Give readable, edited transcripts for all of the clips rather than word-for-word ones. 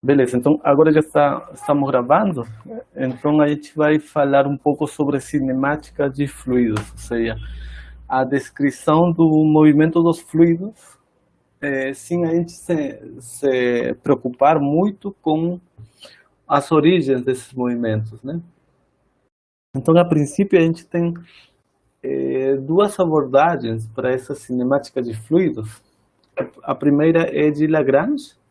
Beleza, então agora já estamos gravando, então a gente vai falar um pouco sobre cinemática de fluidos, ou seja, a descrição do movimento dos fluidos, sem a gente se preocupar muito com as origens desses movimentos, né? Então, a princípio, a gente tem duas abordagens para essa cinemática de fluidos. A primeira é de Lagrange,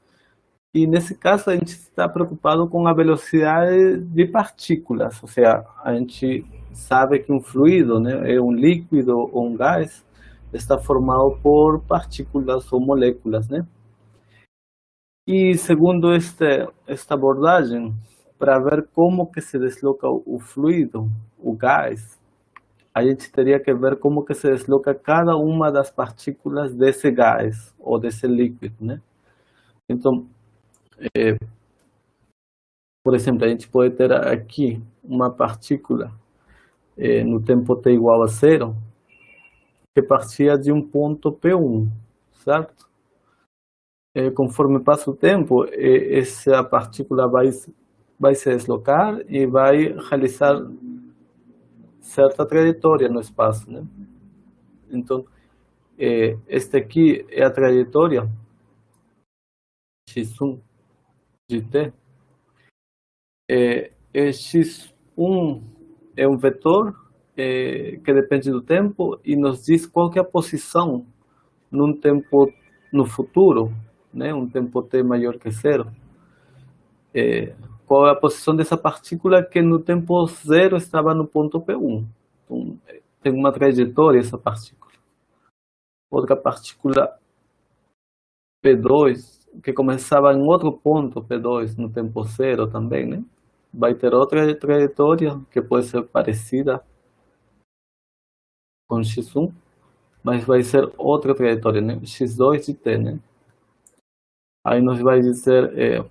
e nesse caso a gente está preocupado com a velocidade de partículas, ou seja, a gente sabe que um fluido, né, é um líquido ou um gás, está formado por partículas ou moléculas, né? E segundo esta abordagem, para ver como que se desloca o fluido, o gás, a gente teria que ver como que se desloca cada uma das partículas desse gás ou desse líquido, né? Então, por exemplo, a gente pode ter aqui uma partícula no tempo t igual a zero, que partia de um ponto P1, certo? Conforme passa o tempo, essa partícula vai se deslocar e vai realizar certa trajetória no espaço, né? Então, este aqui é a trajetória x1 de t. X1 é um vetor que depende do tempo e nos diz qual que é a posição num tempo no futuro, né? Um tempo t maior que zero. Qual é a posição dessa partícula que no tempo zero estava no ponto P1. Então, tem uma trajetória essa partícula. Outra partícula P2, que começava em outro ponto P2 no tempo zero também, né? Vai ter outra trajetória que pode ser parecida com x1, mas vai ser outra trajetória, né? x2 de t, né? Aí nos vai dizer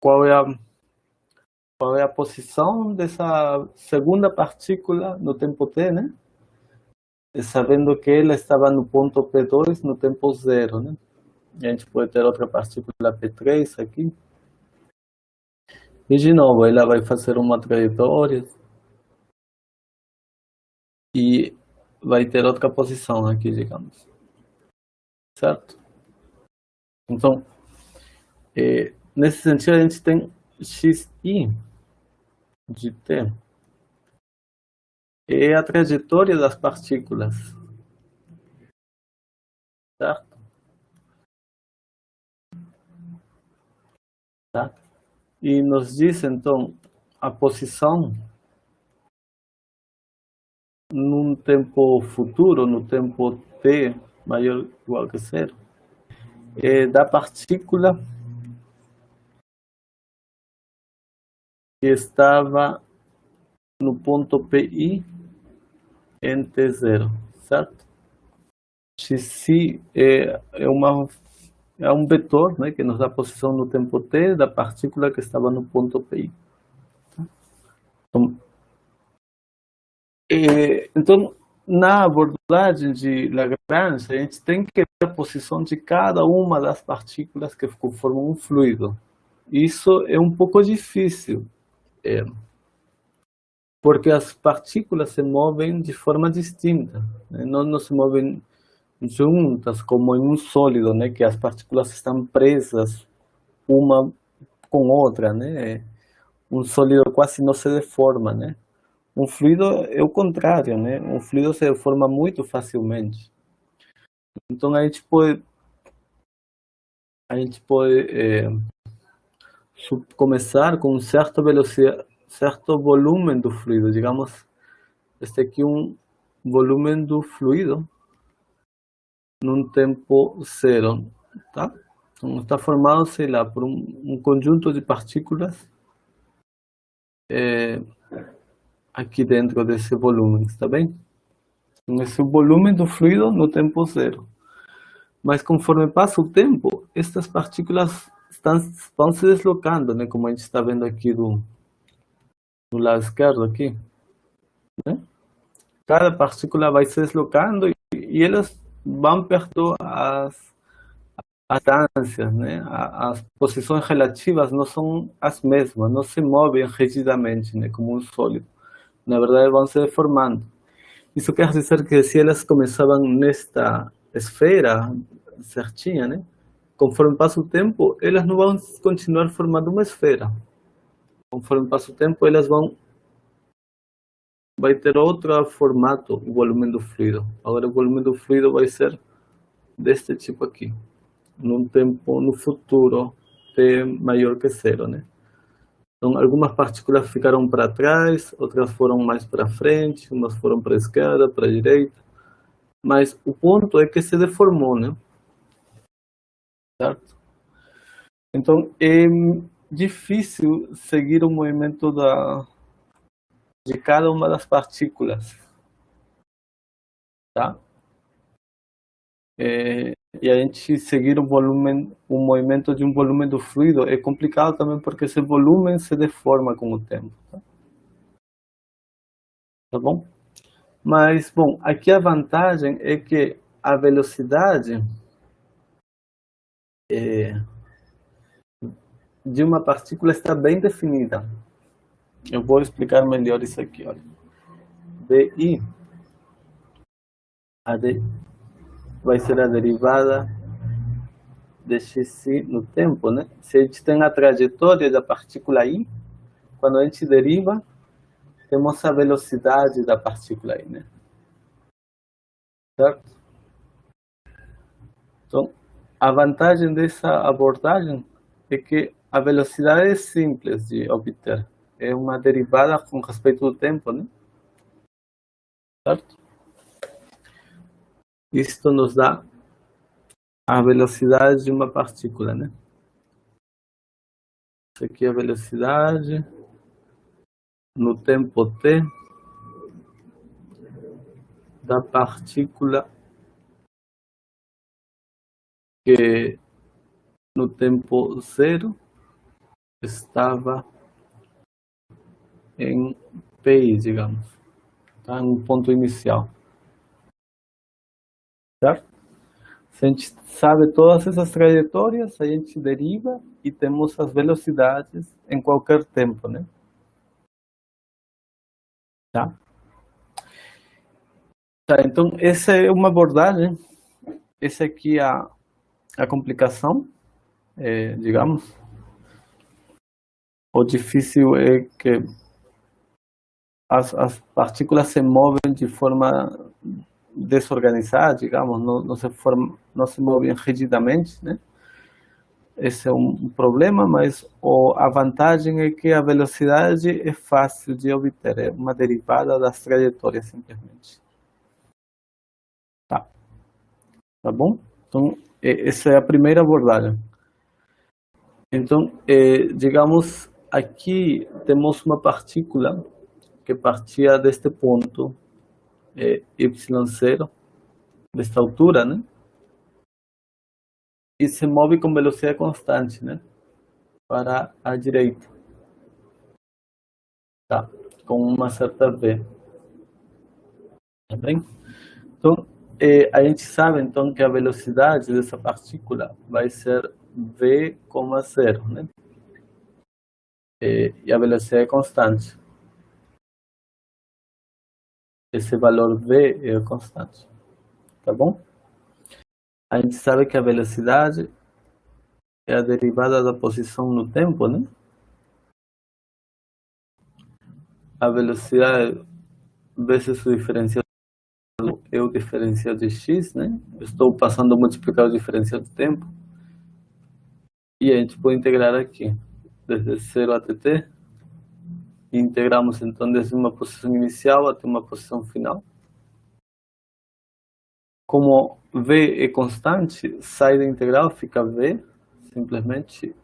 qual é a posição dessa segunda partícula no tempo t, né? Sabendo que ela estava no ponto P2 no tempo zero, né? E a gente pode ter outra partícula P3 aqui. E de novo, ela vai fazer uma trajetória e vai ter outra posição aqui, digamos. Certo? Então, nesse sentido, a gente tem xi de t. É a trajetória das partículas. Certo? Tá? E nos diz, então, a posição num tempo futuro, no tempo t maior ou igual que zero, da partícula que estava no ponto Pi em t0, certo? Xi é um vetor, né, que nos dá a posição no tempo t da partícula que estava no ponto Pi. Então, na abordagem de Lagrange, a gente tem que ver a posição de cada uma das partículas que formam um fluido. Isso é um pouco difícil, porque as partículas se movem de forma distinta, né? Não se movem juntas como em um sólido, né? Que as partículas estão presas uma com outra, né? Um sólido quase não se deforma, né? Um fluido é o contrário, né? Um fluido se deforma muito facilmente. Então a gente pode começar com certa velocidade, certo volume do fluido, digamos, este aqui é um volume do fluido num tempo zero, tá? Então está formado, sei lá, por um conjunto de partículas aqui dentro desse volume, está bem? Então, esse é o volume do fluido no tempo zero. Mas conforme passa o tempo, estas partículas vão se deslocando, né? Como a gente está vendo aqui do lado esquerdo aqui, né? Cada partícula vai se deslocando e elas vão perto as distâncias, né? As posições relativas não são as mesmas, não se movem rigidamente, né? Como um sólido. Na verdade, vão se deformando. Isso quer dizer que se elas começavam nesta esfera certinha, né? Conforme passa o tempo, elas não vão continuar formando uma esfera. Conforme passa o tempo, elas vai ter outro formato, o volume do fluido. Agora o volume do fluido vai ser deste tipo aqui. Num tempo, no futuro, T maior que zero, né? Então, algumas partículas ficaram para trás, outras foram mais para frente, umas foram para a esquerda, para a direita. Mas o ponto é que se deformou, né? Certo? Então, é difícil seguir o movimento de cada uma das partículas, tá? E a gente seguir o movimento de um volume do fluido é complicado também porque esse volume se deforma com o tempo, tá bom? Mas, bom, aqui a vantagem é que a velocidade de uma partícula está bem definida. Eu vou explicar melhor isso aqui, olha. dI, a d vai ser a derivada de xi no tempo, né? Se a gente tem a trajetória da partícula I, quando a gente deriva, temos a velocidade da partícula I, né? Certo? Então, a vantagem dessa abordagem é que a velocidade é simples de obter. É uma derivada com respeito ao tempo, né? Certo? Isto nos dá a velocidade de uma partícula, né? Isso aqui é a velocidade no tempo t da partícula que no tempo zero estava em P, digamos, tá? Em um ponto inicial, certo? Se a gente sabe todas essas trajetórias, a gente deriva e temos as velocidades em qualquer tempo, né? Tá? Tá, então essa é uma abordagem, essa aqui é a complicação, digamos. O difícil é que as partículas se movem de forma desorganizada, digamos, não se movem rigidamente, né? Esse é um problema, mas a vantagem é que a velocidade é fácil de obter, é uma derivada das trajetórias simplesmente. Tá bom? Então, essa é a primeira abordagem. Então, digamos, aqui temos uma partícula que partia deste ponto y0, desta altura, né? E se move com velocidade constante, né? Para a direita, tá? Com uma certa v, tá bem? Então, a gente sabe então que a velocidade dessa partícula vai ser v, 0, né? E a velocidade é constante. Esse valor v é constante, tá bom? A gente sabe que a velocidade é a derivada da posição no tempo, né? A velocidade vezes o diferencial é o diferencial de x, né? Eu estou passando a multiplicar o diferencial do tempo. E a gente pode integrar aqui, desde 0 até t. E integramos então desde uma posição inicial até uma posição final. Como v é constante, sai da integral, fica v, simplesmente.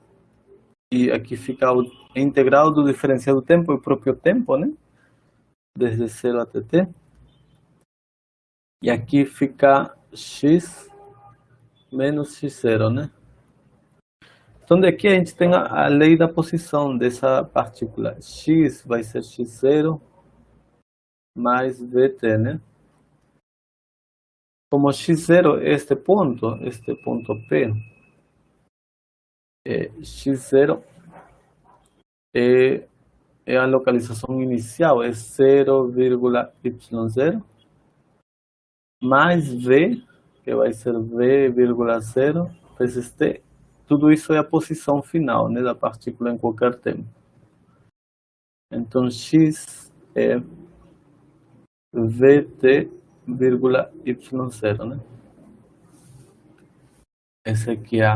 E aqui fica a integral do diferencial do tempo, o próprio tempo, né? Desde 0 até t. E aqui fica x menos x0, né? Então daqui a gente tem a lei da posição dessa partícula. X vai ser x0 mais vt, né? Como x0 é este ponto P, x0 é a localização inicial, é 0,y0 mais v, que vai ser v,0 vezes t. Tudo isso é a posição final, né, da partícula em qualquer tempo. Então, x é vt,y0, né? Essa aqui é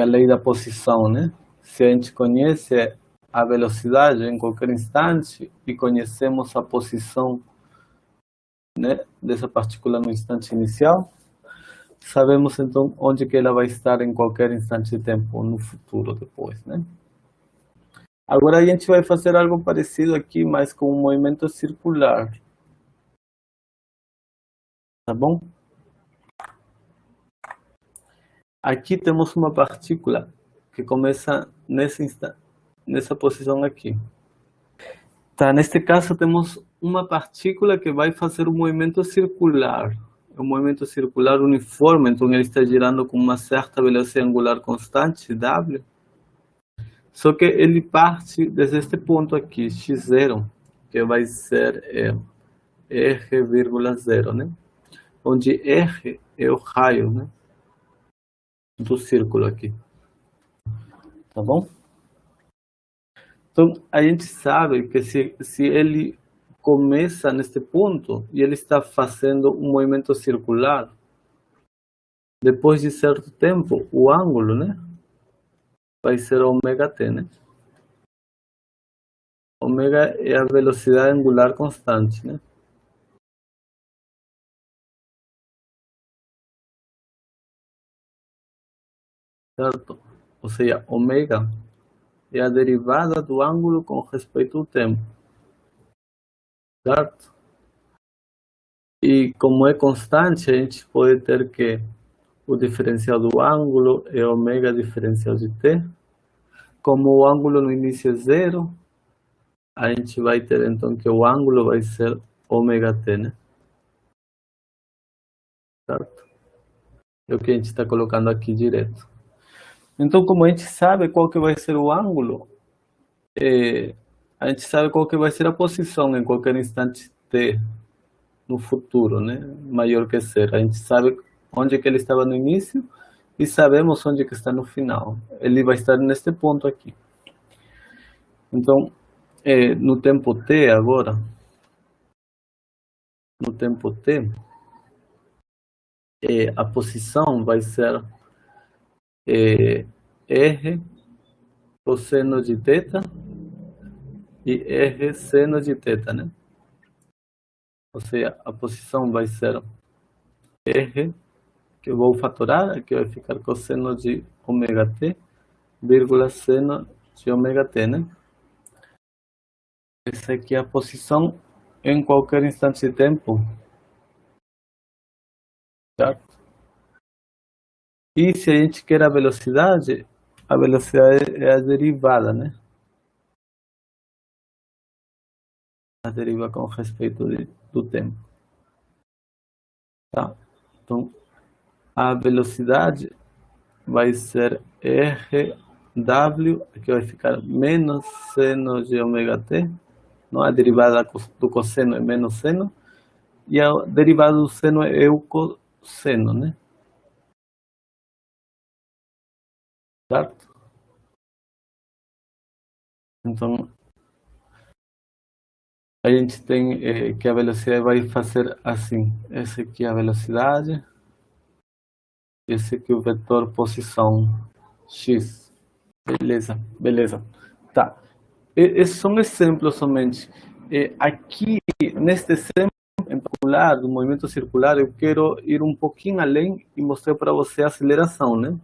a lei da posição, né? Se a gente conhece a velocidade em qualquer instante e conhecemos a posição, né, dessa partícula no instante inicial, sabemos então onde que ela vai estar em qualquer instante de tempo no futuro depois, né? Agora a gente vai fazer algo parecido aqui, mas com um movimento circular. Tá bom? Aqui temos uma partícula que começa nessa posição aqui. Tá, neste caso temos uma partícula que vai fazer um movimento circular. É um movimento circular uniforme, então ele está girando com uma certa velocidade angular constante, w. Só que ele parte desde este ponto aqui, x0, que vai ser r,0, né? Onde r é o raio, né, do círculo aqui. Tá bom? Então, a gente sabe que se ele começa neste ponto e ele está fazendo um movimento circular, depois de certo tempo, o ângulo, né, vai ser ômega-t, né? Ômega é a velocidade angular constante, né? Certo? Ou seja, ômega é a derivada do ângulo com respeito ao tempo. Certo? E como é constante, a gente pode ter que o diferencial do ângulo é ômega diferencial de t. Como o ângulo no início é zero, a gente vai ter então que o ângulo vai ser ômega-t, né? Certo? É o que a gente está colocando aqui direto. Então, como a gente sabe qual que vai ser o ângulo, a gente sabe qual que vai ser a posição em qualquer instante t no futuro, né? Maior que zero. A gente sabe onde que ele estava no início e sabemos onde que está no final. Ele vai estar neste ponto aqui. Então, no tempo t agora, no tempo t, a posição vai ser r cosseno de θ e r seno de θ, né? Ou seja, a posição vai ser r, que eu vou fatorar, que vai ficar cosseno de ômega-t, vírgula seno de ômega-t, né? Essa aqui é a posição em qualquer instante de tempo. Certo? E se a gente quer a velocidade é a derivada, né? A deriva com respeito do tempo. Tá? Então, a velocidade vai ser RW, que vai ficar menos seno de ômega-t. Não, a derivada do cosseno é menos seno. E a derivada do seno é o cosseno, né? Certo? Então, a gente tem que a velocidade vai fazer assim. Essa aqui é a velocidade. Esse aqui é o vetor posição x. Beleza, beleza. Tá. Esses são exemplos somente. Aqui, neste exemplo em particular, do movimento circular, eu quero ir um pouquinho além e mostrar para você a aceleração, né?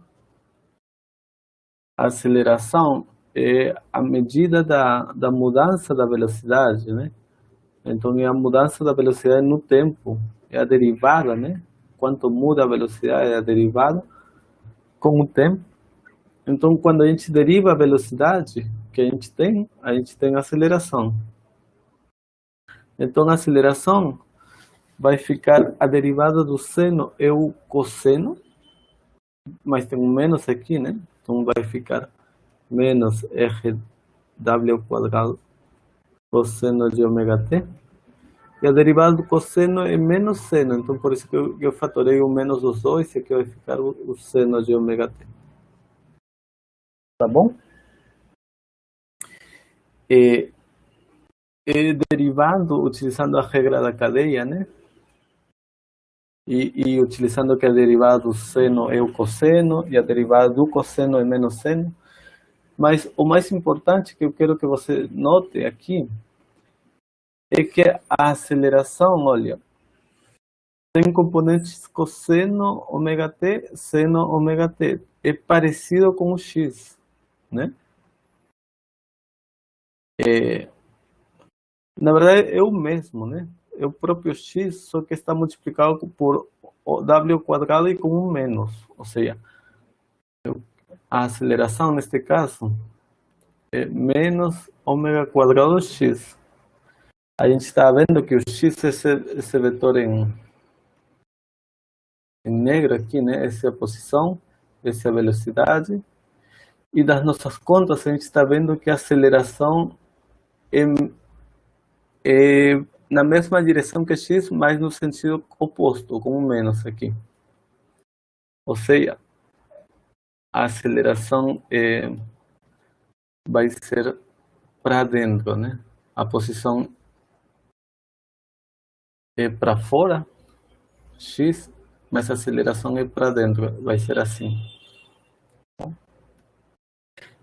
A aceleração é a medida da mudança da velocidade, né? Então, é a mudança da velocidade no tempo, é a derivada, né? Quanto muda a velocidade é a derivada com o tempo. Então, quando a gente deriva a velocidade que a gente tem a aceleração. Então, a aceleração vai ficar a derivada do seno é o cosseno, mas tem um menos aqui, né? Então vai ficar menos RW ao quadrado cosseno de ômega t. E a derivada do cosseno é menos seno, então por isso que eu fatorei o menos dos dois, e aqui vai ficar o seno de ômega t. Tá bom? E derivando, utilizando a regra da cadeia, né? E utilizando que a derivada do seno é o cosseno, e a derivada do cosseno é menos seno. Mas o mais importante que eu quero que você note aqui é que a aceleração, olha, tem componentes cosseno ômega t, seno ômega t. É parecido com o x, né? Na verdade é o mesmo, né? É o próprio x, só que está multiplicado por o w ao quadrado e com um menos. Ou seja, a aceleração neste caso é menos ômega quadrado x. A gente está vendo que o x é esse vetor em negro aqui, né? Essa é a posição, essa é a velocidade. E das nossas contas, a gente está vendo que a aceleração é na mesma direção que x, mas no sentido oposto, com um menos aqui. Ou seja, a aceleração vai ser para dentro, né? A posição é para fora, x, mas a aceleração é para dentro, vai ser assim.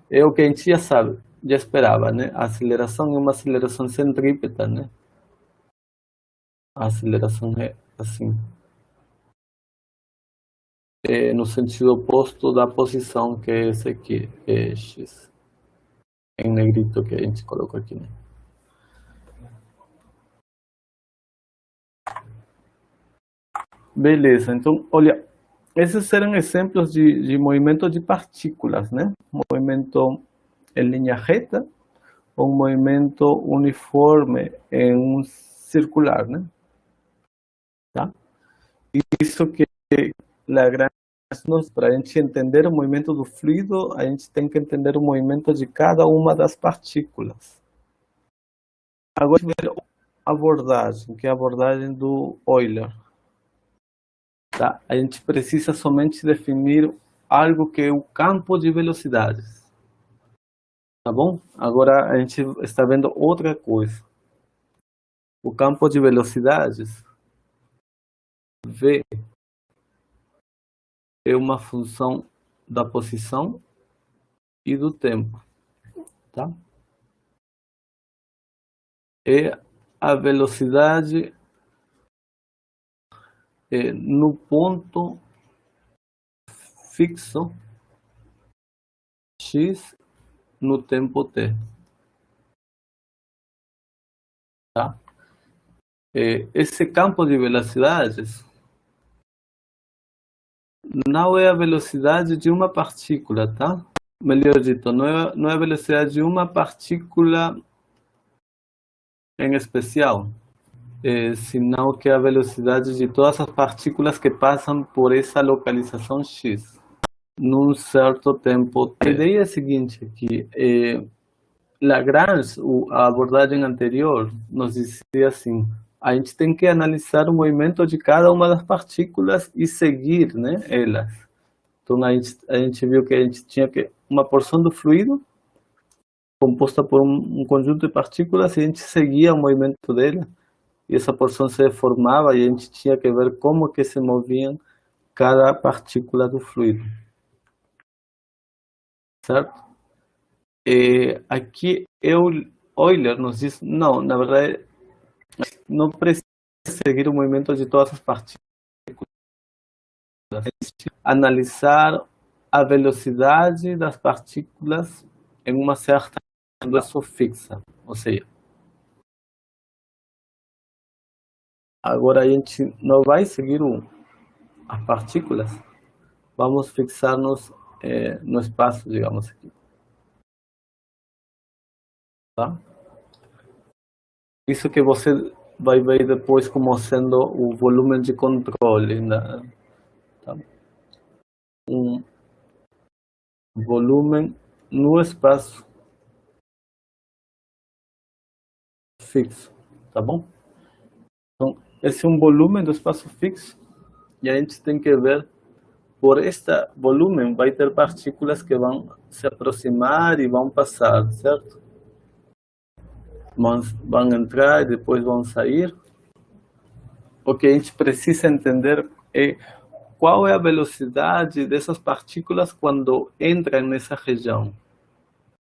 É o que a gente já sabe, já esperava, né? A aceleração é uma aceleração centrípeta, né? A aceleração é assim, é no sentido oposto da posição, que é esse aqui, é x, em negrito que a gente colocou aqui, né? Beleza, então, olha, esses eram exemplos de movimento de partículas, né? Movimento em linha reta, ou movimento uniforme em um circular, né? Tá? Isso que Lagrange, para a gente entender o movimento do fluido, a gente tem que entender o movimento de cada uma das partículas. Agora, a abordagem, que é a abordagem do Euler. Tá? A gente precisa somente definir algo que é o campo de velocidades. Tá bom? Agora a gente está vendo outra coisa. O campo de velocidades, V, é uma função da posição e do tempo. Tá? É a velocidade no ponto fixo x no tempo t. Tá? Esse campo de velocidades não é a velocidade de uma partícula, tá? Melhor dito, não é a velocidade de uma partícula em especial, senão que é a velocidade de todas as partículas que passam por essa localização x, num certo tempo t. A ideia é a seguinte, que Lagrange, a abordagem anterior, nos dizia assim, a gente tem que analisar o movimento de cada uma das partículas e seguir, né, elas. Então a gente viu que a gente tinha uma porção do fluido composta por um conjunto de partículas e a gente seguia o movimento dela e essa porção se formava e a gente tinha que ver como que se moviam cada partícula do fluido. Certo? Aqui Euler nos diz, não, na verdade, não precisa seguir o movimento de todas as partículas. Analisar a velocidade das partículas em uma certa relação fixa, ou seja, agora a gente não vai seguir as partículas, vamos fixar-nos no espaço, digamos aqui, tá? Isso que você vai ver depois como sendo o volume de controle, né? Tá? Um volume no espaço fixo, tá bom? Então, esse é um volume do espaço fixo e a gente tem que ver, por este volume vai ter partículas que vão se aproximar e vão passar, certo? Vão entrar e depois vão sair. O que a gente precisa entender é qual é a velocidade dessas partículas quando entram nessa região,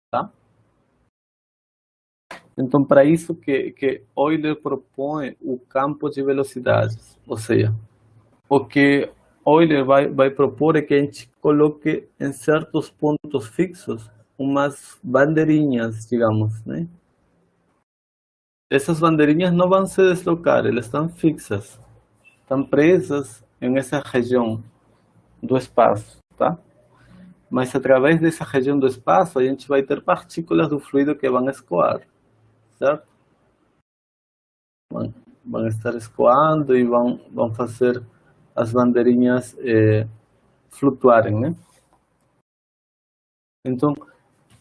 tá? Então, para isso que Euler propõe o campo de velocidades, ou seja, o que Euler vai propor é que a gente coloque em certos pontos fixos umas bandeirinhas, digamos, né? Essas bandeirinhas não vão se deslocar, elas estão fixas, estão presas em essa região do espaço, tá? Mas através dessa região do espaço, a gente vai ter partículas do fluido que vão escoar, certo? Vão estar escoando e vão fazer as bandeirinhas flutuarem, né? Então,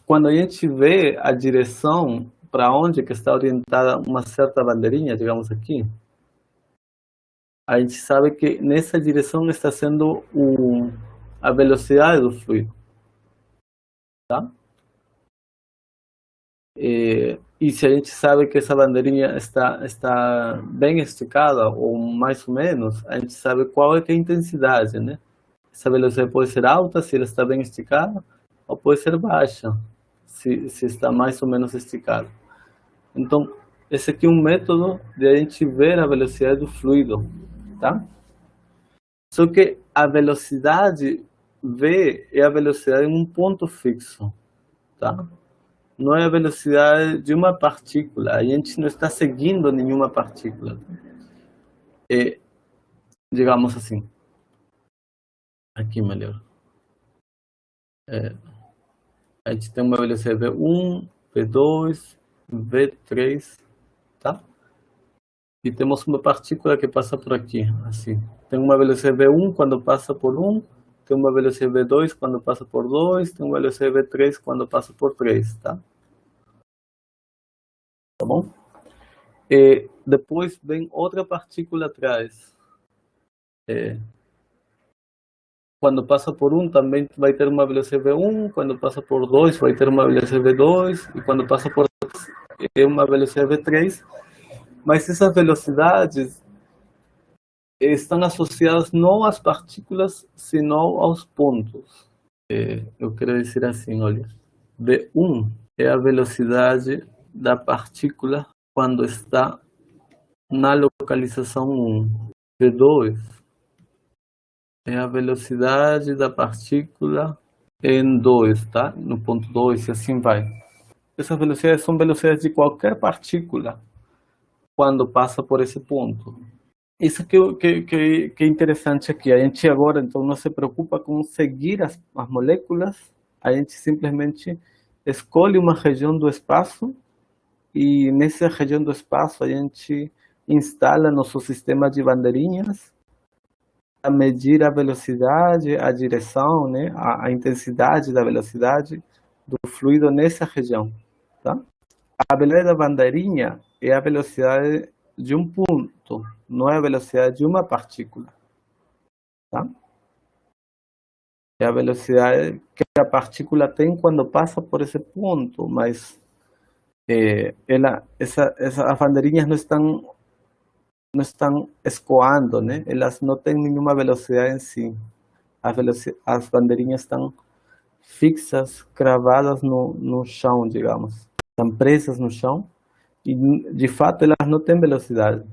quando a gente vê a direção para onde que está orientada uma certa bandeirinha, digamos aqui, a gente sabe que nessa direção está sendo a velocidade do fluido, tá? E se a gente sabe que essa bandeirinha está bem esticada, ou mais ou menos, a gente sabe qual é que é a intensidade, né? Essa velocidade pode ser alta, se ela está bem esticada, ou pode ser baixa, se está mais ou menos esticada. Então, esse aqui é um método de a gente ver a velocidade do fluido, tá? Só que a velocidade V é a velocidade em um ponto fixo, tá? Não é a velocidade de uma partícula. A gente não está seguindo nenhuma partícula. Digamos assim. Aqui melhor. A gente tem uma velocidade V1, V2, V3, tá? E temos uma partícula que passa por aqui, assim. Tem uma velocidade V1 quando passa por 1, tem uma velocidade V2 quando passa por 2, tem uma velocidade V3 quando passa por 3, tá? Tá bom? E depois vem outra partícula atrás. Quando passa por 1 também vai ter uma velocidade V1, quando passa por 2 vai ter uma velocidade V2, e quando passa por 3 é uma velocidade V3. Mas essas velocidades estão associadas não às partículas, senão aos pontos. Eu quero dizer assim, olha, V1 é a velocidade da partícula quando está na localização 1. V2 é a velocidade da partícula em 2, tá? No ponto 2 e assim vai. Essas velocidades são velocidades de qualquer partícula quando passa por esse ponto. Isso que é interessante aqui. A gente agora então não se preocupa com seguir as moléculas, a gente simplesmente escolhe uma região do espaço e nessa região do espaço a gente instala nosso sistema de bandeirinhas a medir a velocidade, a direção, né, a intensidade da velocidade do fluido nessa região, tá? A velocidade da bandeirinha é a velocidade de um ponto, não é a velocidade de uma partícula, tá? É a velocidade que a partícula tem quando passa por esse ponto, mas as bandeirinhas não estão escoando, né? Elas não têm nenhuma velocidade em si. As bandeirinhas estão fixas, cravadas no chão, digamos. Estão presas no chão e, de fato, elas não têm velocidade,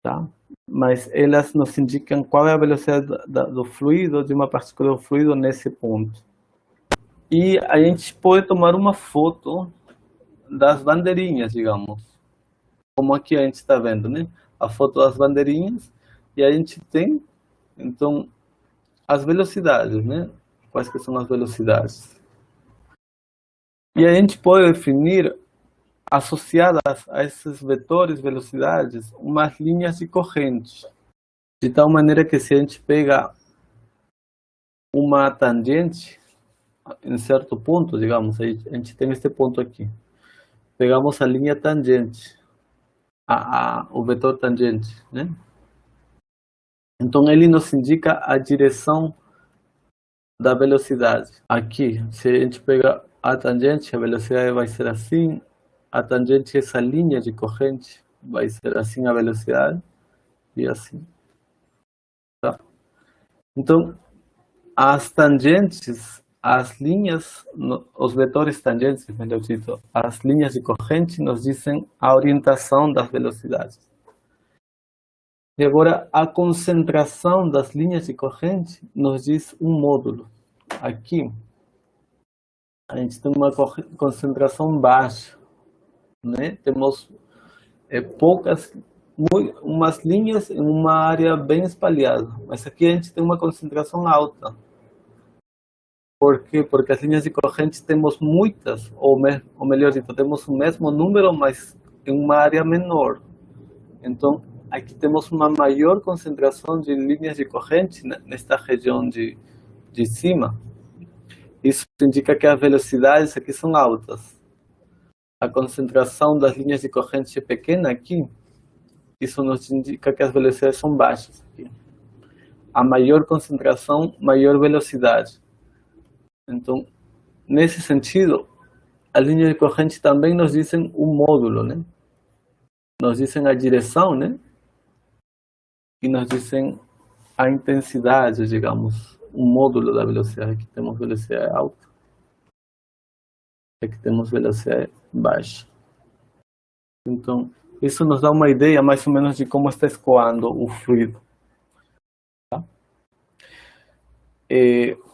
tá? Mas elas nos indicam qual é a velocidade do fluido, de uma partícula do fluido nesse ponto. E a gente pode tomar uma foto das bandeirinhas, digamos. Como aqui a gente está vendo, né? A foto das bandeirinhas, e a gente tem, então, as velocidades, né? Quais que são as velocidades? E a gente pode definir, associadas a esses vetores velocidades, umas linhas de corrente, de tal maneira que se a gente pega uma tangente, em certo ponto, digamos, a gente tem este ponto aqui. Pegamos a linha tangente, o vetor tangente, né? Então ele nos indica a direção da velocidade. Aqui, se a gente pegar a tangente, a velocidade vai ser assim, a tangente, essa linha de corrente, vai ser assim a velocidade, e assim. Tá? Então, as tangentes, as linhas, os vetores tangentes, melhor dito, as linhas de corrente nos dizem a orientação das velocidades. E agora, a concentração das linhas de corrente nos diz um módulo. Aqui, a gente tem uma concentração baixa, né? Temos poucas, umas linhas em uma área bem espalhada, mas aqui a gente tem uma concentração alta. Por quê? Porque as linhas de corrente temos muitas, ou melhor dito, temos o mesmo número, mas em uma área menor. Então, aqui temos uma maior concentração de linhas de corrente nesta região de cima. Isso indica que as velocidades aqui são altas. A concentração das linhas de corrente é pequena aqui. Isso nos indica que as velocidades são baixas aqui. A maior concentração, maior velocidade. Então, nesse sentido, as linhas de corrente também nos dizem um módulo, né? Nos dizem a direção, né? E nos dizem a intensidade, digamos, um módulo da velocidade. Aqui temos velocidade alta, aqui temos velocidade baixa. Então, isso nos dá uma ideia mais ou menos de como está escoando o fluido. Tá?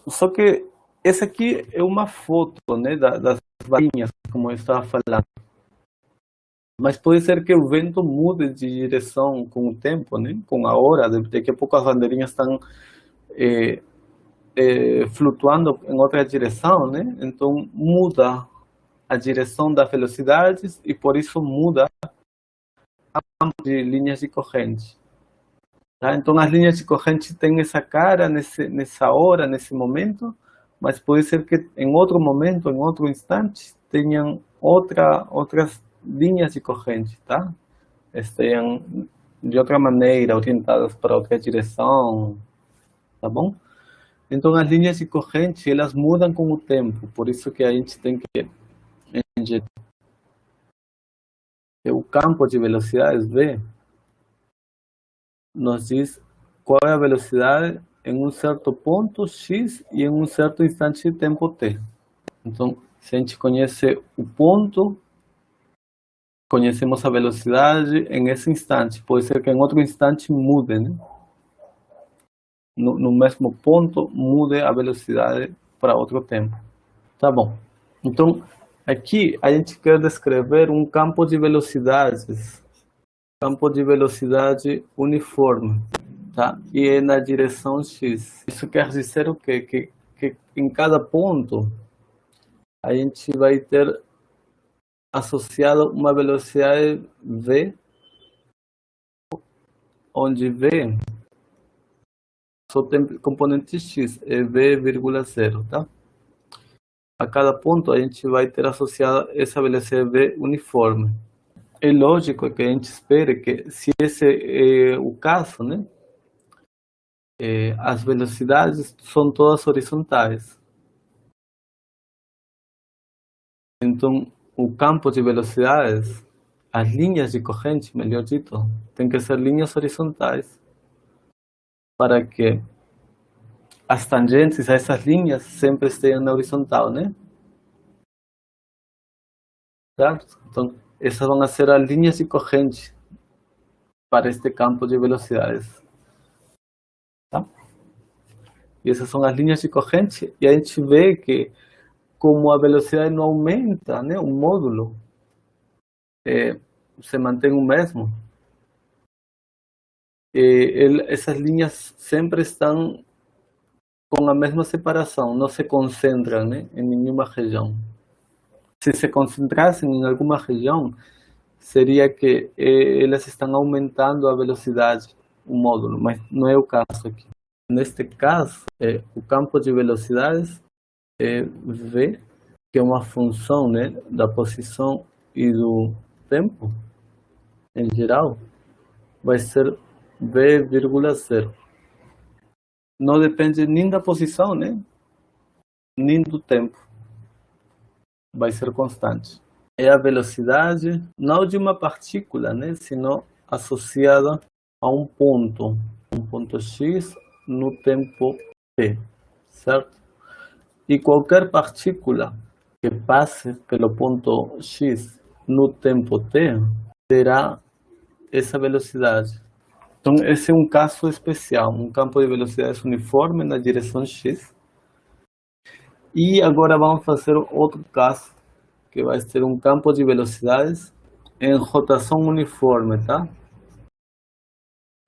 Só que essa aqui é uma foto, né, das varinhas, como eu estava falando. Mas pode ser que o vento mude de direção com o tempo, né? Com a hora. Daqui a pouco as bandeirinhas estão flutuando em outra direção, né? Então muda a direção das velocidades e por isso muda a campo de linhas de corrente. Tá? Então as linhas de corrente têm essa cara nessa hora, nesse momento, mas pode ser que em outro momento, em outro instante, tenham outras linhas de corrente, tá? Estejam de outra maneira, orientadas para outra direção, tá bom? Então as linhas de corrente, elas mudam com o tempo, por isso que a gente tem que entender que o campo de velocidades V nos diz qual é a velocidade em um certo ponto x e em um certo instante de tempo t. Então, se a gente conhece o ponto, conhecemos a velocidade em esse instante. Pode ser que em outro instante mude, né? No mesmo ponto, mude a velocidade para outro tempo. Tá bom. Então, aqui a gente quer descrever um campo de velocidades. Campo de velocidade uniforme. Tá? E é na direção x. Isso quer dizer o quê? Que em cada ponto a gente vai ter associado uma velocidade v, onde v só tem componente x, é v,0, tá? A cada ponto a gente vai ter associado essa velocidade v uniforme. É lógico que a gente espere que, se esse é o caso, né? As velocidades são todas horizontais. Então, o campo de velocidades, as linhas de corrente, melhor dito, tem que ser linhas horizontais para que as tangentes a essas linhas sempre estejam na horizontal, né? Certo? Então, essas vão ser as linhas de corrente para este campo de velocidades. Tá? E essas são as linhas de corrente, e a gente vê que, como a velocidade não aumenta, né, o módulo se mantém o mesmo, essas linhas sempre estão com a mesma separação, não se concentram, né, em nenhuma região. Se concentrassem em alguma região, seria que elas estão aumentando a velocidade, o módulo, mas não é o caso aqui. Neste caso, o campo de velocidades é v, que é uma função, né, da posição e do tempo, em geral, vai ser v, 0. Não depende nem da posição, né, nem do tempo. Vai ser constante. É a velocidade, não de uma partícula, né, sino associada a um ponto x no tempo t, certo? E qualquer partícula que passe pelo ponto x no tempo t terá essa velocidade. Então, esse é um caso especial, um campo de velocidades uniforme na direção x. E agora vamos fazer outro caso, que vai ser um campo de velocidades em rotação uniforme, tá?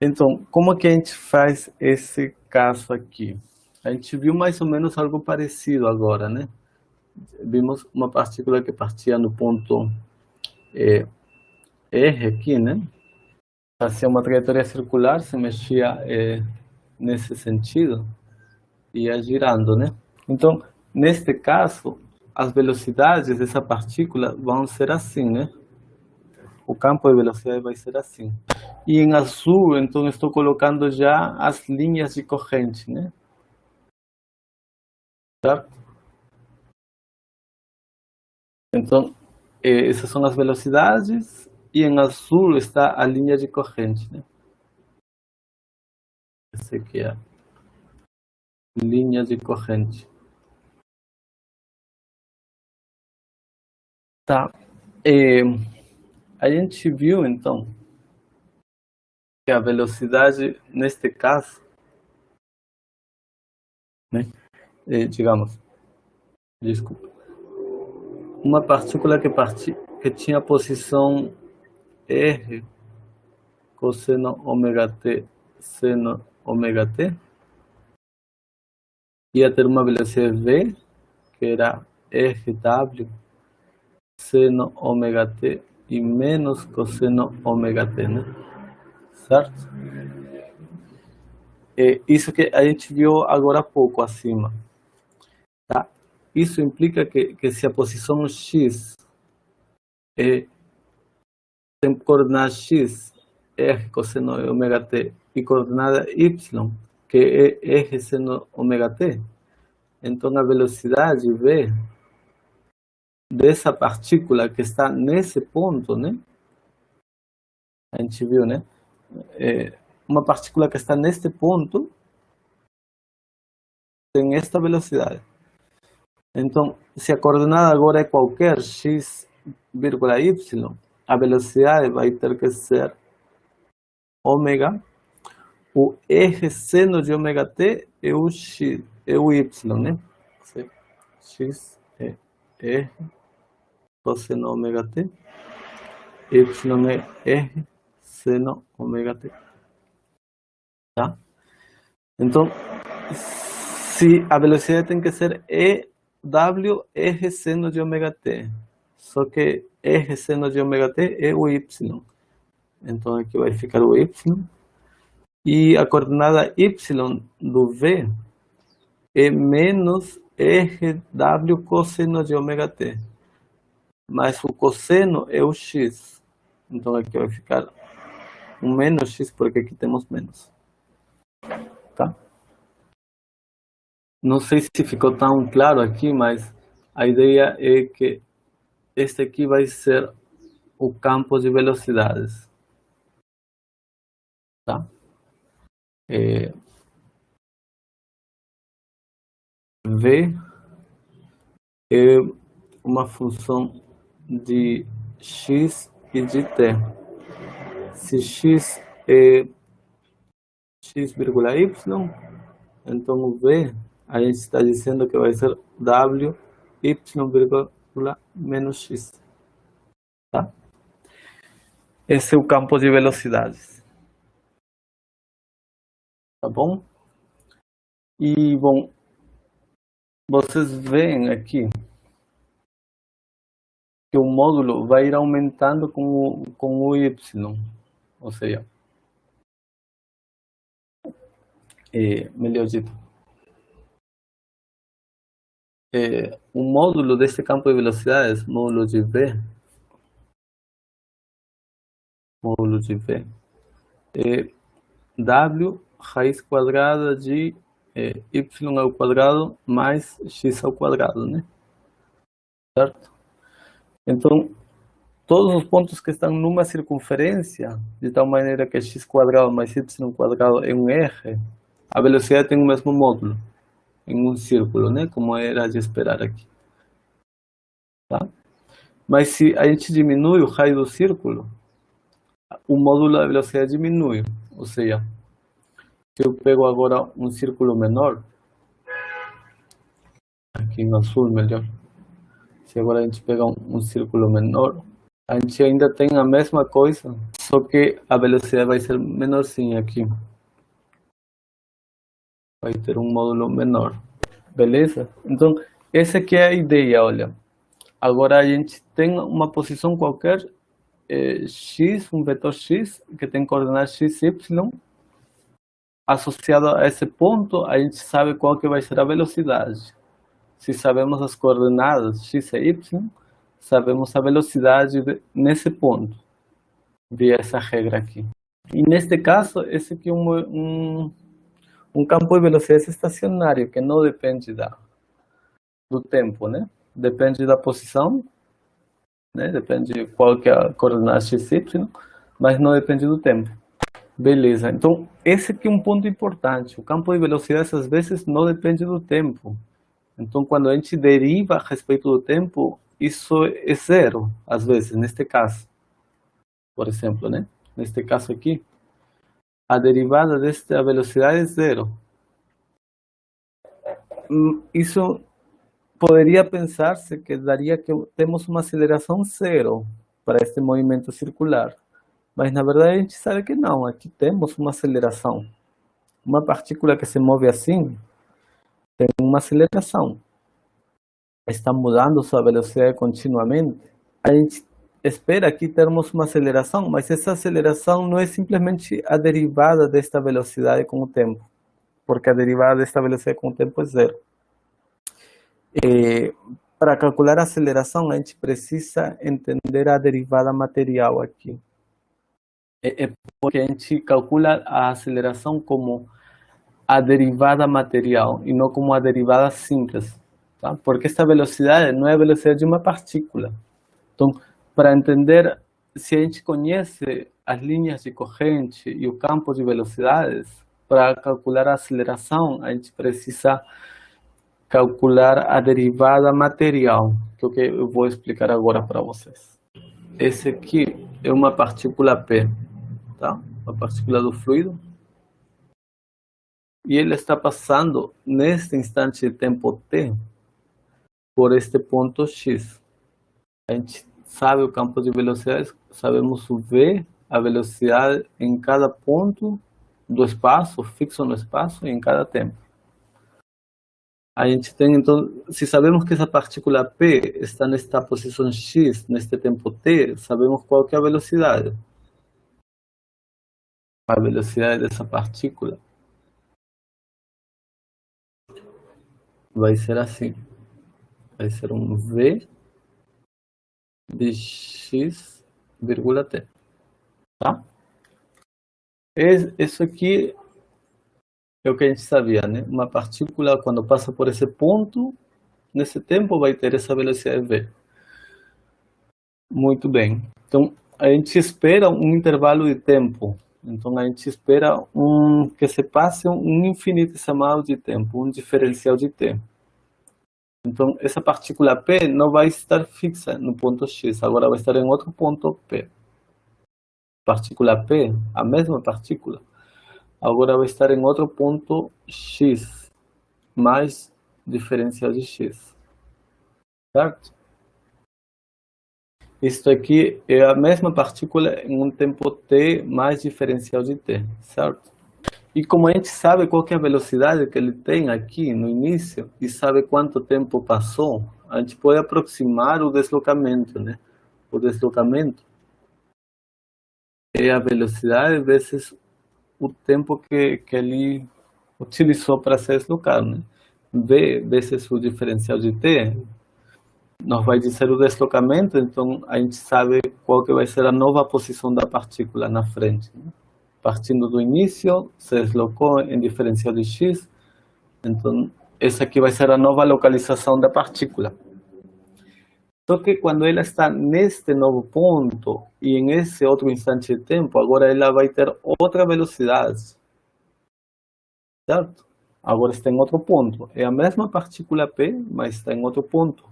Então, como que a gente faz esse caso aqui? A gente viu mais ou menos algo parecido agora, né? Vimos uma partícula que partia no ponto R aqui, né? Fazia uma trajetória circular, se mexia nesse sentido, ia girando, né? Então, neste caso, as velocidades dessa partícula vão ser assim, né? O campo de velocidade vai ser assim. E em azul, então, estou colocando já as linhas de corrente, né? Certo? Então, essas são as velocidades e em azul está a linha de corrente, né? Essa aqui é a linha de corrente. Tá. A gente viu, então, que a velocidade, neste caso, né? Digamos, desculpa, uma partícula que tinha posição R, cosseno ômega t, seno ômega t, ia ter uma velocidade v, que era rw, seno ômega t e menos cosseno ômega t, né? Certo? Isso que a gente viu agora há pouco acima, tá? Isso implica que se a posição x tem coordenada x, r cosseno ômega t, e coordenada y, que é r seno ômega t, então a velocidade v dessa partícula que está nesse ponto, né? A gente viu, né? Uma partícula que está neste ponto tem esta velocidade. Então, se a coordenada agora é qualquer x, y, a velocidade vai ter que ser ômega. O r seno de ômega t é o x, é o y, né? X é r cosseno ômega t, y é r seno ômega t, tá? Então, se a velocidade tem que ser w r seno de ômega t, só que r seno de ômega t é o y, então aqui vai ficar o y, e a coordenada y do v é menos rw cosseno de ômega t, mas o cosseno é o x, então aqui vai ficar um menos x, porque aqui temos menos, tá? Não sei se ficou tão claro aqui, mas a ideia é que este aqui vai ser o campo de velocidades, tá? V é uma função de x e de t. Se x é x, y, então o v, a gente está dizendo que vai ser w, y, menos x, tá? Esse é o campo de velocidades, tá bom? E, bom, vocês veem aqui que o módulo vai ir aumentando com o y, ou seja, melhor dito, o módulo deste campo de velocidades, módulo de V, é W raiz quadrada de y ao quadrado mais x ao quadrado, né? Certo? Então, todos os pontos que estão numa circunferência, de tal maneira que x quadrado mais y quadrado é um eixo, a velocidade tem o mesmo módulo, em um círculo, né? Como era de esperar aqui. Tá? Mas se a gente diminui o raio do círculo, o módulo da velocidade diminui. Ou seja, se eu pego agora um círculo menor, aqui em azul melhor, se agora a gente pega um círculo menor, a gente ainda tem a mesma coisa, só que a velocidade vai ser menorzinha aqui. Vai ter um módulo menor. Beleza? Então, essa aqui é a ideia, olha. Agora a gente tem uma posição qualquer, x, um vetor x, que tem coordenadas x, y, associado a esse ponto, a gente sabe qual que vai ser a velocidade. Se sabemos as coordenadas x e y, sabemos a velocidade nesse ponto, via essa regra aqui. E neste caso, esse aqui é um campo de velocidade estacionário, que não depende do tempo, né? Depende da posição, né? Depende de qual que é a coordenada x, y, mas não depende do tempo. Beleza, então esse aqui é um ponto importante. O campo de velocidade às vezes não depende do tempo. Então quando a gente deriva a respeito do tempo, isso é zero, às vezes, neste caso. Por exemplo, né? Neste caso aqui, a derivada desta velocidade é zero. Isso poderia pensar-se que daria que temos uma aceleração zero para este movimento circular. Mas na verdade a gente sabe que não, aqui temos uma aceleração. Uma partícula que se move assim tem uma aceleração. Está mudando sua velocidade continuamente. A gente espera aqui termos uma aceleração, mas essa aceleração não é simplesmente a derivada desta velocidade com o tempo, porque a derivada desta velocidade com o tempo é zero. Para calcular a aceleração, a gente precisa entender a derivada material aqui. É porque a gente calcula a aceleração como a derivada material e não como a derivada simples, tá? Porque esta velocidade não é a velocidade de uma partícula. Então, para entender, se a gente conhece as linhas de corrente e o campo de velocidades, para calcular a aceleração, a gente precisa calcular a derivada material, que é o que eu vou explicar agora para vocês. Esse aqui é uma partícula P, tá? Uma partícula do fluido. E ele está passando, neste instante de tempo t, por este ponto x. A gente sabe o campo de velocidades, sabemos o v, a velocidade em cada ponto do espaço, fixo no espaço, e em cada tempo. A gente tem, então, se sabemos que essa partícula P está nesta posição x, neste tempo t, sabemos qual que é a velocidade. A velocidade dessa partícula vai ser assim. Vai ser um v de x, t. Tá? Isso aqui é o que a gente sabia, né? Uma partícula, quando passa por esse ponto, nesse tempo vai ter essa velocidade v. Muito bem. Então, a gente espera um intervalo de tempo. Então, a gente espera que se passe um infinitesimal de tempo, um diferencial de tempo. Então, essa partícula P não vai estar fixa no ponto X, agora vai estar em outro ponto P. Partícula P, a mesma partícula, agora vai estar em outro ponto X, mais diferencial de X. Certo? Isto aqui é a mesma partícula em um tempo T mais diferencial de T, certo? E como a gente sabe qual que é a velocidade que ele tem aqui no início e sabe quanto tempo passou, a gente pode aproximar o deslocamento, né? O deslocamento é a velocidade vezes o tempo que ele utilizou para se deslocar, né? V vezes o diferencial de t, nos vai dizer o deslocamento, então a gente sabe qual que vai ser a nova posição da partícula na frente, né? Partindo do início, se deslocou em diferencial de x, então essa aqui vai ser a nova localização da partícula. Só que quando ela está neste novo ponto e em esse outro instante de tempo, agora ela vai ter outra velocidade, certo? Agora está em outro ponto. É a mesma partícula P, mas está em outro ponto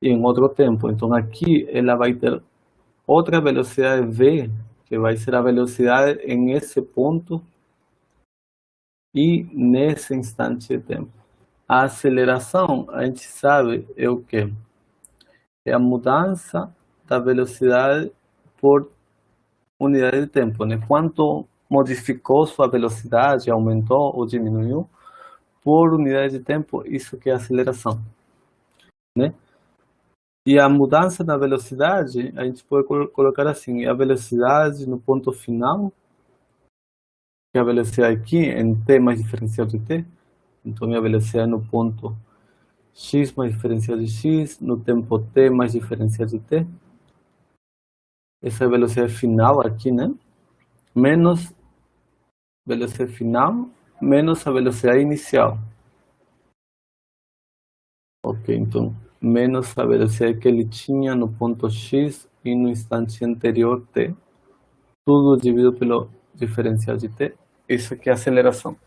e em outro tempo. Então aqui ela vai ter outra velocidade V, que vai ser a velocidade em esse ponto e nesse instante de tempo. A aceleração, a gente sabe, é o quê? É a mudança da velocidade por unidade de tempo, né? Quanto modificou sua velocidade, aumentou ou diminuiu por unidade de tempo, isso que é aceleração, né? E a mudança da velocidade, a gente pode colocar assim, a velocidade no ponto final, que é a velocidade aqui em t mais diferencial de t, então a velocidade no ponto x mais diferencial de x, no tempo t mais diferencial de t, essa é a velocidade final aqui, né? Menos velocidade final, menos a velocidade inicial. Ok, então, menos a velocidade que ele tinha no ponto x e no instante anterior t, tudo dividido pelo diferencial de t, isso aqui é a aceleração.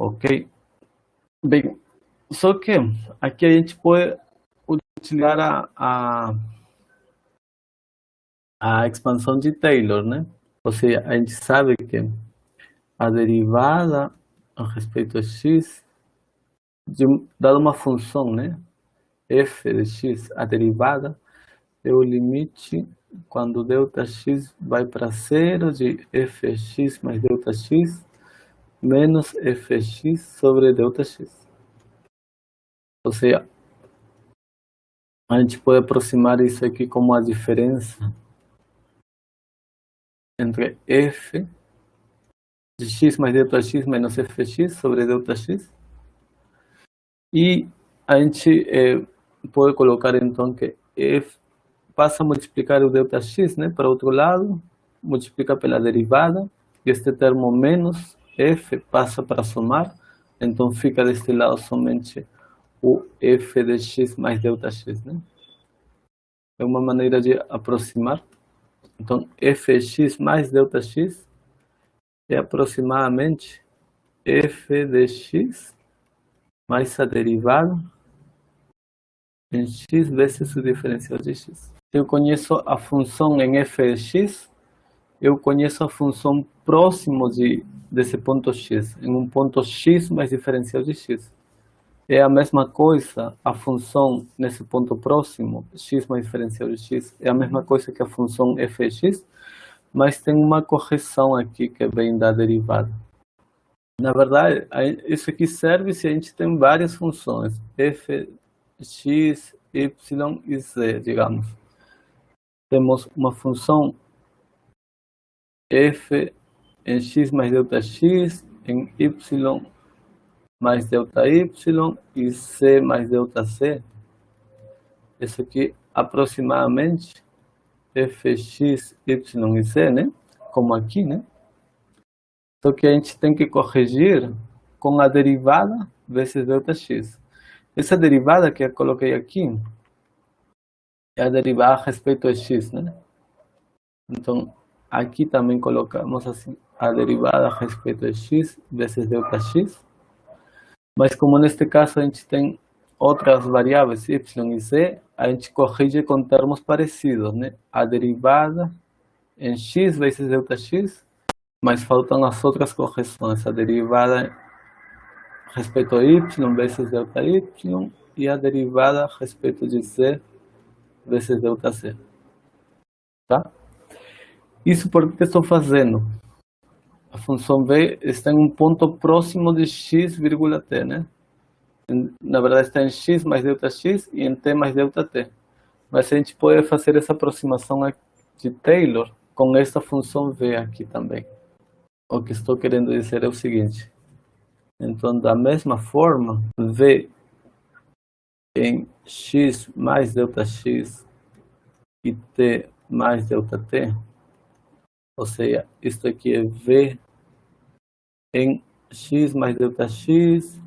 Ok? Bem, só que aqui a gente pode utilizar a expansão de Taylor, né? Ou seja, a gente sabe que a derivada a respeito de x, dada uma função, né? F de x, a derivada é o limite quando ΔX vai para zero de fx mais ΔX menos fx sobre ΔX. Ou seja, a gente pode aproximar isso aqui como a diferença entre f de x mais ΔX menos fx sobre ΔX. E a gente pode colocar então que f passa a multiplicar o ΔX, né, para o outro lado, multiplica pela derivada, e este termo menos f passa para somar, então fica deste lado somente o f de x mais ΔX, né? É uma maneira de aproximar. Então, fx mais ΔX é aproximadamente f de x mais a derivada em x vezes o diferencial de x. Eu conheço a função em f de x, eu conheço a função próximo desse ponto x, em um ponto x mais diferencial de x. É a mesma coisa, a função nesse ponto próximo, x mais diferencial de x, é a mesma coisa que a função f de x, mas tem uma correção aqui que vem da derivada. Na verdade, isso aqui serve se a gente tem várias funções, f, x, y e z, digamos. Temos uma função f em x mais ΔX, em y mais ΔY e c mais ΔC. Isso aqui aproximadamente fx, y e z, né? Como aqui, né? Só que a gente tem que corrigir com a derivada vezes ΔX. Essa derivada que eu coloquei aqui é a derivada a respeito de x, né? Então, aqui também colocamos assim, a derivada a respeito de x vezes ΔX. Mas como neste caso a gente tem outras variáveis, y e z, a gente corrige com termos parecidos, né? A derivada em x vezes ΔX, mas faltam as outras correções, a derivada a respeito de y vezes ΔY e a derivada a respeito de z vezes ΔZ. Tá? Isso porque estou fazendo? A função v está em um ponto próximo de x, t, né? Na verdade está em x mais ΔX e em t mais ΔT. Mas a gente pode fazer essa aproximação de Taylor com esta função v aqui também. O que estou querendo dizer é o seguinte. Então, da mesma forma, V em x mais ΔX e T mais ΔT, ou seja, isto aqui é V em x mais ΔX,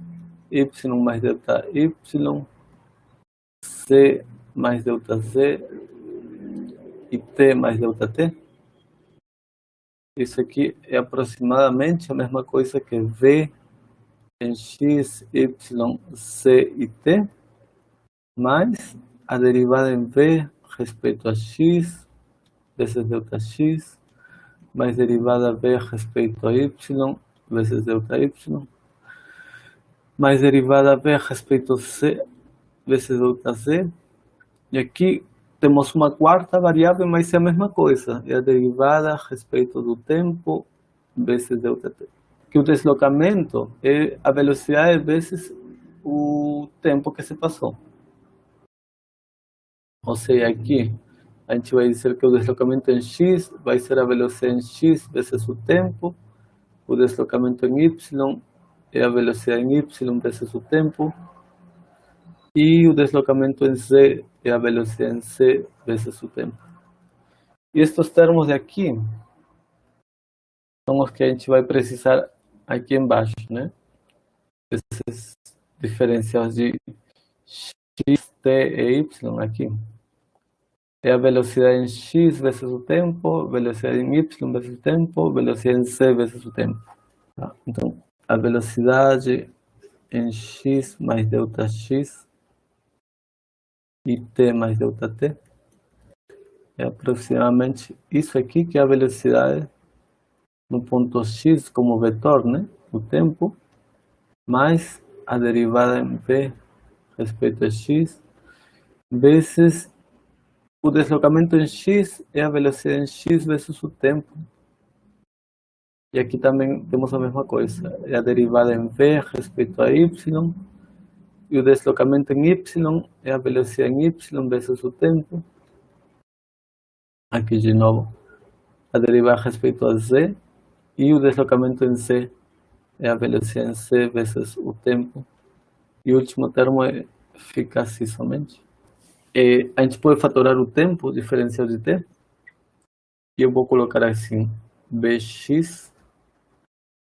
y mais ΔY, C mais ΔZ e T mais ΔT. Isso aqui é aproximadamente a mesma coisa que V em x, y, c e t, mais a derivada em v respeito a x vezes ΔX, mais derivada v respeito a y vezes ΔY, mais derivada v respeito a c vezes ΔZ. E aqui temos uma quarta variável, mas é a mesma coisa, é a derivada a respeito do tempo vezes ΔT. Que o deslocamento é a velocidade vezes o tempo que se passou. Ou seja, aqui a gente vai dizer que o deslocamento em x vai ser a velocidade em x vezes o tempo, o deslocamento em y é a velocidade em y vezes o tempo, e o deslocamento em z é a velocidade em c vezes o tempo. E estes termos aqui são os que a gente vai precisar aqui embaixo, né? Esses diferenciais de x, t e y aqui. É a velocidade em x vezes o tempo, velocidade em y vezes o tempo, velocidade em c vezes o tempo. Tá? Então, a velocidade em x mais ΔX e t mais ΔT é aproximadamente isso aqui, que é a velocidade no ponto x como vetor, né? O tempo, mais a derivada em v respeito a x, vezes o deslocamento em x é a velocidade em x vezes o tempo. E aqui também temos a mesma coisa, é a derivada em v respeito a y, e o deslocamento em y é a velocidade em y vezes o tempo. Aqui de novo, a derivada a respeito a z, e o deslocamento em z é a velocidade em c vezes o tempo. E o último termo fica assim somente. A gente pode fatorar o tempo diferencial de t, e eu vou colocar assim, bx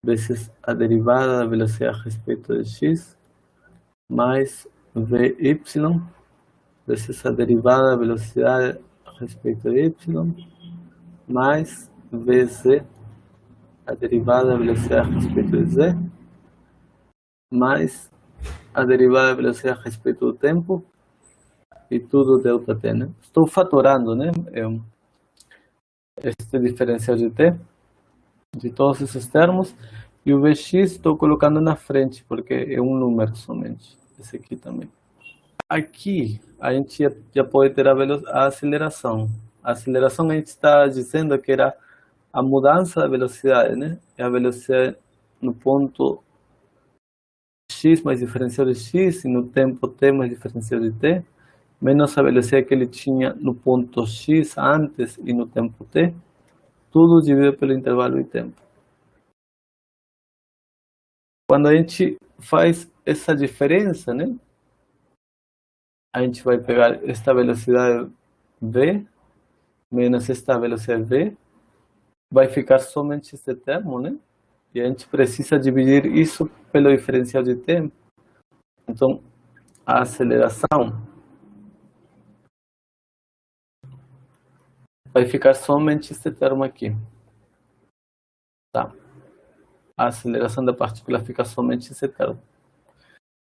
vezes a derivada da velocidade a respeito de x, mais vy vezes a derivada da velocidade a respeito de y, mais vz, a derivada da velocidade a respeito de z, mais a derivada da velocidade a respeito do tempo, e tudo ΔT, né? Estou fatorando, né? Este diferencial de t, de todos esses termos, e o Vx estou colocando na frente, porque é um número somente, esse aqui também. Aqui, a gente já pode ter a aceleração. A aceleração a gente está dizendo que era a mudança da velocidade, né? É a velocidade no ponto x mais diferencial de x, e no tempo t mais diferencial de t, menos a velocidade que ele tinha no ponto x antes e no tempo t, tudo dividido pelo intervalo de tempo. Quando a gente faz essa diferença, né, a gente vai pegar esta velocidade v menos esta velocidade v, vai ficar somente este termo, né? E a gente precisa dividir isso pelo diferencial de tempo. Então, a aceleração vai ficar somente este termo aqui. Tá? A aceleração da partícula fica somente esse termo.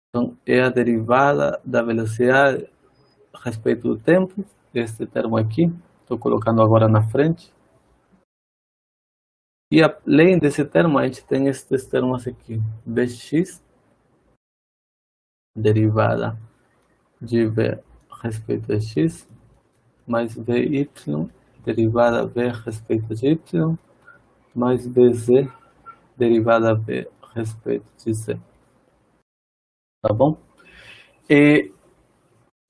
Então, é a derivada da velocidade a respeito do tempo, este termo aqui, estou colocando agora na frente. E além desse termo, a gente tem estes termos aqui, Vx, derivada de v a respeito de x, mais vy, derivada v a respeito de y, mais vz, derivada v a respeito de z. Tá bom?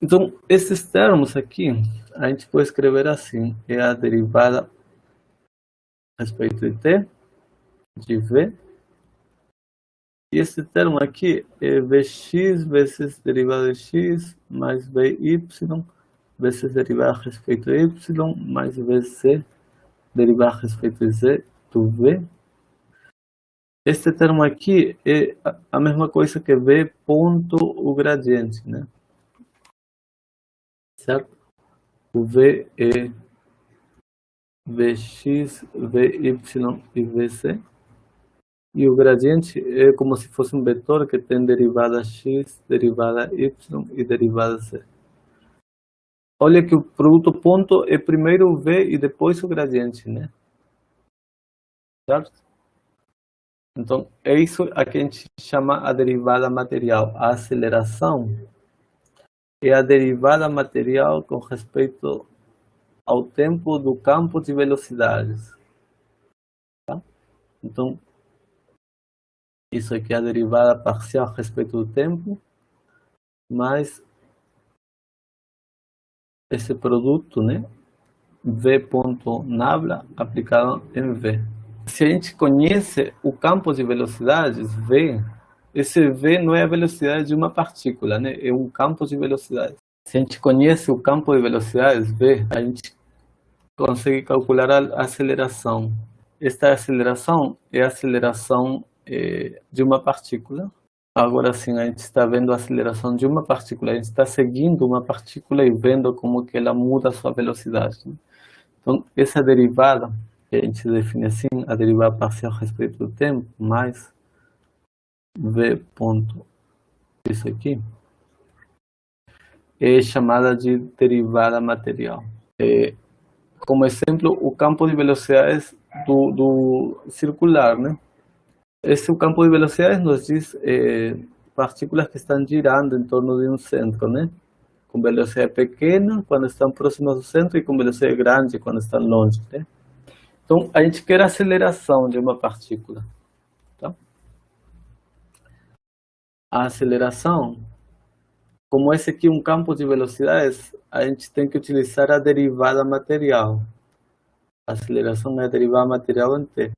Então, esses termos aqui, a gente pode escrever assim, é a derivada a respeito de t, de v, E esse termo aqui é Vx vezes derivada de x mais Vy vezes derivada a respeito de y mais Vc derivada a respeito de z do V. Este termo aqui é a mesma coisa que V ponto o gradiente, né? Certo? O V é Vx, Vy e Vc. E o gradiente é como se fosse um vetor que tem derivada x, derivada y e derivada z. Olha que o produto ponto é primeiro o v e depois o gradiente, né? Certo? Então, é isso a que a gente chama a derivada material. A aceleração é a derivada material com respeito ao tempo do campo de velocidades. Tá? Então, isso aqui é a derivada parcial a respeito do tempo, mais esse produto, né? V.nabla aplicado em V. Se a gente conhece o campo de velocidades, V, esse V não é a velocidade de uma partícula, né? É um campo de velocidades. Se a gente conhece o campo de velocidades, V, a gente consegue calcular a aceleração. Esta aceleração é a aceleração de uma partícula. Agora sim, a gente está vendo a aceleração de uma partícula. A gente está seguindo uma partícula e vendo como que ela muda a sua velocidade. Então, essa derivada, que a gente define assim, a derivada parcial a respeito do tempo, mais V ponto, isso aqui, é chamada de derivada material. Como exemplo, o campo de velocidades do circular, né? Esse campo de velocidades nos diz partículas que estão girando em torno de um centro, né? Com velocidade pequena quando estão próximas do centro e com velocidade grande quando estão longe, né? Então, a gente quer a aceleração de uma partícula. Tá? A aceleração, como esse aqui é um campo de velocidades, a gente tem que utilizar a derivada material. A aceleração é a derivada material em t.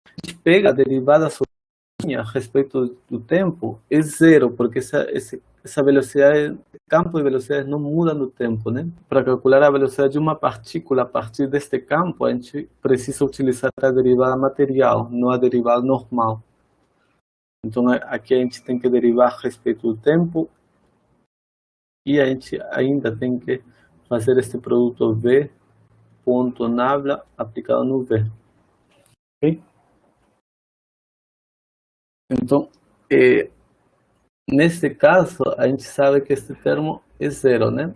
A gente pega a derivada sozinha a respeito do tempo, é zero, porque essa velocidade, campo de velocidade não muda no tempo, né? Para calcular a velocidade de uma partícula a partir deste campo, a gente precisa utilizar a derivada material, não a derivada normal. Então aqui a gente tem que derivar a respeito do tempo e a gente ainda tem que fazer este produto V ponto nabla aplicado no V. Okay? Então, neste caso, a gente sabe que este termo é zero, né?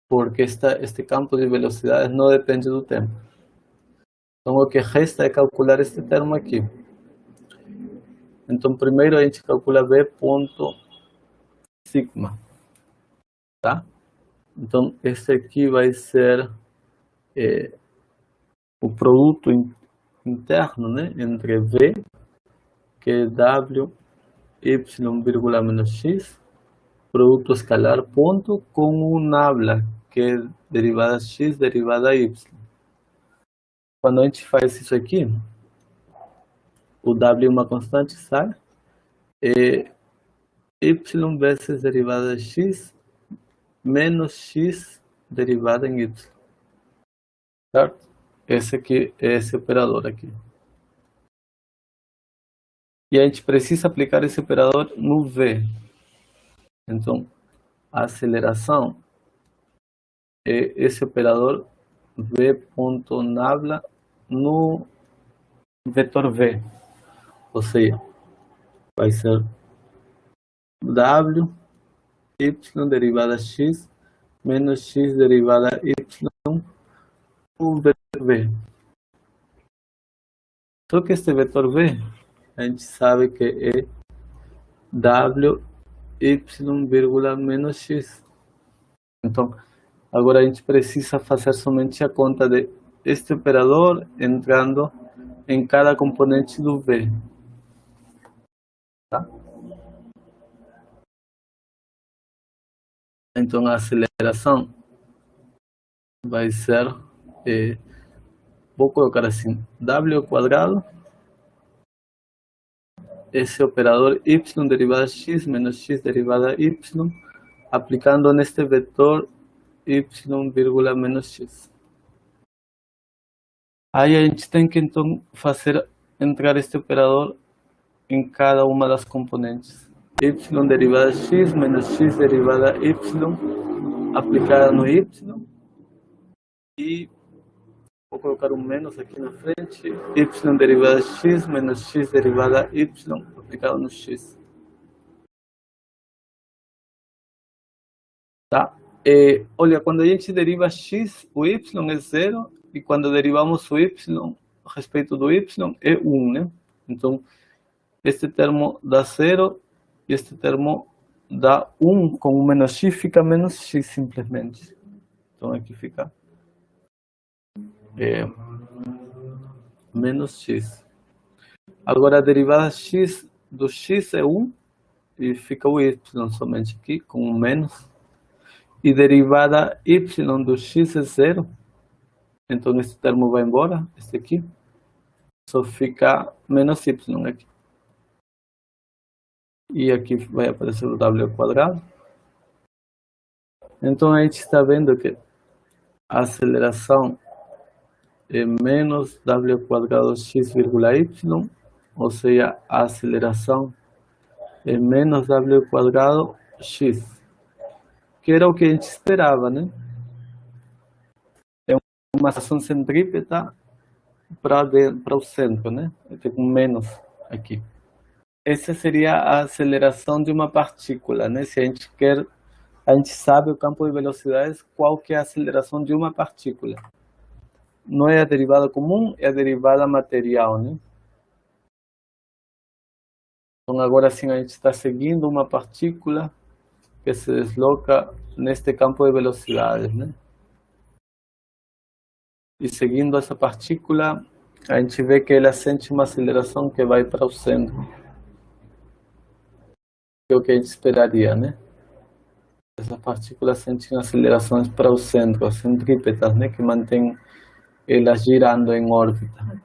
Porque este campo de velocidades não depende do tempo. Então, o que resta é calcular este termo aqui. Então, primeiro a gente calcula V ponto sigma, tá? Então, este aqui vai ser o produto interno, né? Entre V, que é W, Y, vírgula menos X, produto escalar ponto, com o nabla, que é derivada X, derivada Y. Quando a gente faz isso aqui, o W é uma constante, sai, Y vezes derivada de X, menos X derivada em Y. Certo? Esse aqui é esse operador aqui. E a gente precisa aplicar esse operador no V. Então, a aceleração é esse operador V.nabla no vetor V. Ou seja, vai ser W, Y derivada X, menos X derivada Y no vetor V. Só que este vetor V, a gente sabe que é W, Y, vírgula menos X. Então, agora a gente precisa fazer somente a conta de este operador entrando em cada componente do V. Tá? Então, a aceleração vai ser, vou colocar assim, W ao quadrado esse operador y derivada x menos x derivada y, aplicando neste vetor y, vírgula, menos x. Aí a gente tem que então entrar este operador em cada uma das componentes. Y derivada x menos x derivada y aplicada no y, e vou colocar um menos aqui na frente, y derivada x menos x derivada y aplicada no x. Tá? Olha, quando a gente deriva x, o y é 0, e quando derivamos o y a respeito do y é 1, né? Então, este termo dá 0 e este termo dá 1, com o menos x fica menos x simplesmente. Então aqui fica menos x. Agora a derivada x do x é 1 e fica o y somente aqui com um menos. E derivada y do x é 0. Então este termo vai embora, este aqui. Só fica menos y aqui. E aqui vai aparecer o w ao quadrado. Então a gente está vendo que a aceleração é menos w ao quadrado x, vírgula y, ou seja, a aceleração é menos w ao quadrado x, que era o que a gente esperava, né? É uma ação centrípeta para o centro, né? Tem um menos aqui. Essa seria a aceleração de uma partícula, né? Se a gente quer, a gente sabe o campo de velocidades, qual que é a aceleração de uma partícula. Não é a derivada comum, é a derivada material, né? Então agora sim a gente está seguindo uma partícula que se desloca neste campo de velocidades, né? E seguindo essa partícula, a gente vê que ela sente uma aceleração que vai para o centro. Que é o que a gente esperaria, né? Essas partículas sentem acelerações para o centro, as centrípetas, né? Que mantêm elas girando em órbita.